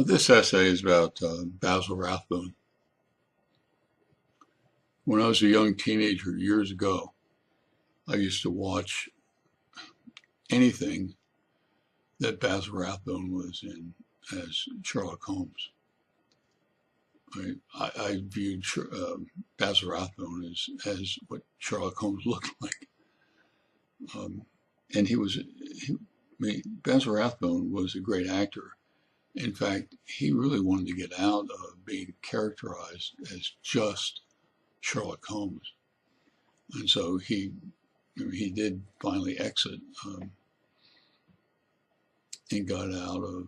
This essay is about Basil Rathbone. When I was a young teenager years ago, I used to watch anything that Basil Rathbone was in as Sherlock Holmes. I viewed Basil Rathbone as what Sherlock Holmes looked like. And Basil Rathbone was a great actor. In fact, he really wanted to get out of being characterized as just Sherlock Holmes. And so he did finally exit and got out of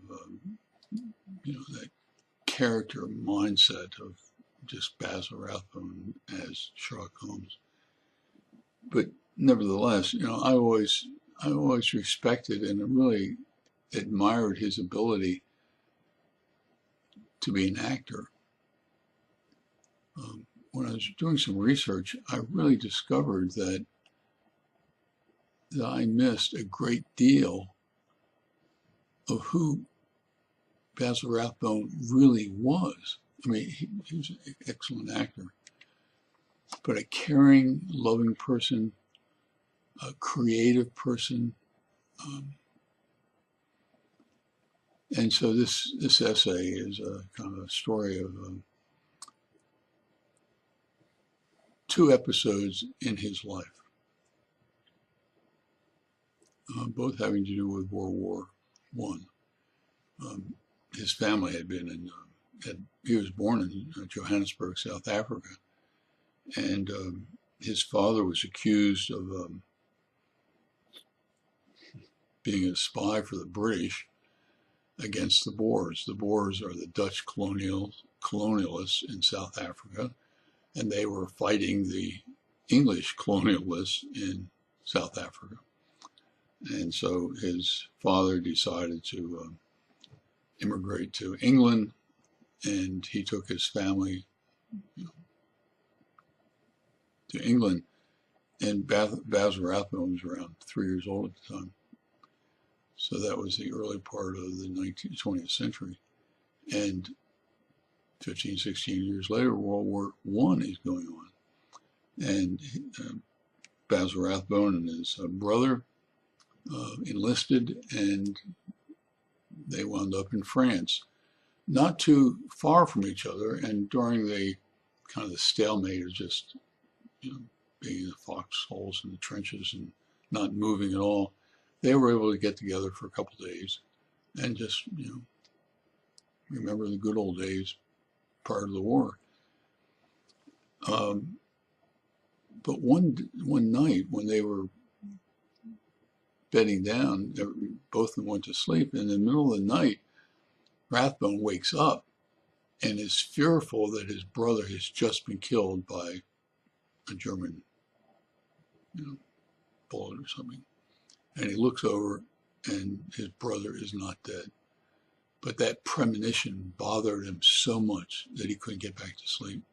that character mindset of just Basil Rathbone as Sherlock Holmes. But nevertheless, I always respected and really admired his ability to be an actor. When I was doing some research, I really discovered that I missed a great deal of who Basil Rathbone really was. I mean, he was an excellent actor, but a caring, loving person, a creative person. And so this essay is a kind of a story of two episodes in his life, both having to do with World War I. His family had been he was born in Johannesburg, South Africa, and his father was accused of being a spy for the British against the Boers. The Boers are the Dutch colonialists in South Africa, and they were fighting the English colonialists in South Africa. And so his father decided to immigrate to England, and he took his family to England. And Basil Rathbone was around 3 years old at the time. So that was the early part of the 20th century. And 15, 16 years later, World War I is going on. And Basil Rathbone and his brother enlisted, and they wound up in France, not too far from each other. And during the kind of the stalemate of just, being in the foxholes in the trenches and not moving at all, they were able to get together for a couple of days and just, remember the good old days prior to the war. But one night when they were bedding down, both of them went to sleep. In the middle of the night, Rathbone wakes up and is fearful that his brother has just been killed by a German, bullet or something. And he looks over, and his brother is not dead. But that premonition bothered him so much that he couldn't get back to sleep.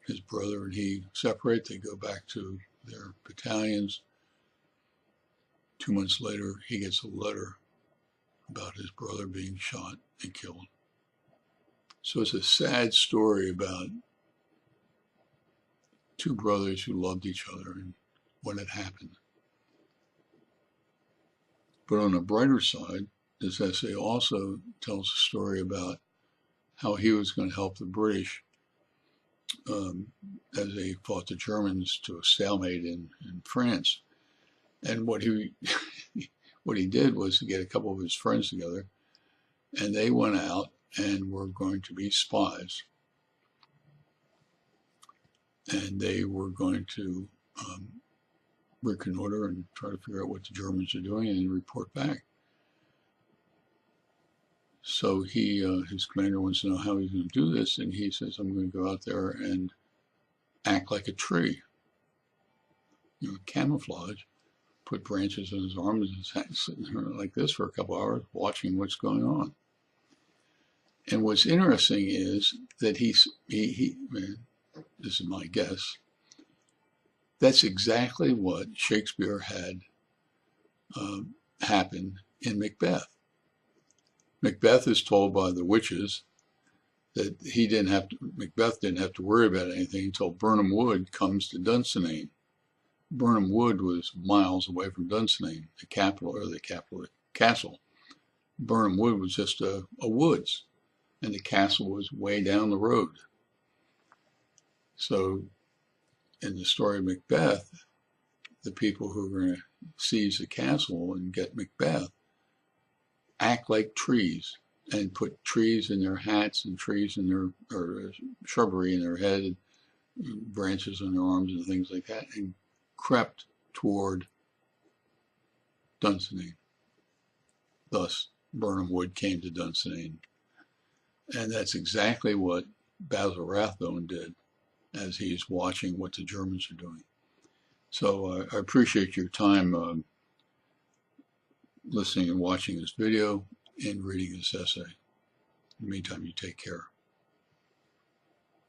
His brother and he separate. They go back to their battalions. 2 months later, he gets a letter about his brother being shot and killed. So it's a sad story about two brothers who loved each other and what had happened. But on a brighter side, this essay also tells a story about how he was going to help the British as they fought the Germans to a stalemate in France. And what he did was to get a couple of his friends together, and they went out and were going to be spies. And they were going to reconnoiter and try to figure out what the Germans are doing and report back. So his commander wants to know how he's going to do this, and he says, I'm going to go out there and act like a tree. Camouflage, put branches in his arms and sitting there like this for a couple hours watching what's going on. And what's interesting is that this is my guess, that's exactly what Shakespeare had happen in Macbeth. Macbeth is told by the witches that Macbeth didn't have to worry about anything until Birnam Wood comes to Dunsinane. Birnam Wood was miles away from Dunsinane, the castle. Birnam Wood was just a woods, and the castle was way down the road. So in the story of Macbeth, the people who are going to seize the castle and get Macbeth act like trees and put trees in their hats and trees in their, or shrubbery in their head, and branches on their arms and things like that, and crept toward Dunsinane. Thus, Birnam Wood came to Dunsinane. And that's exactly what Basil Rathbone did as he's watching what the Germans are doing. So I appreciate your time listening and watching this video and reading this essay. In the meantime, you take care.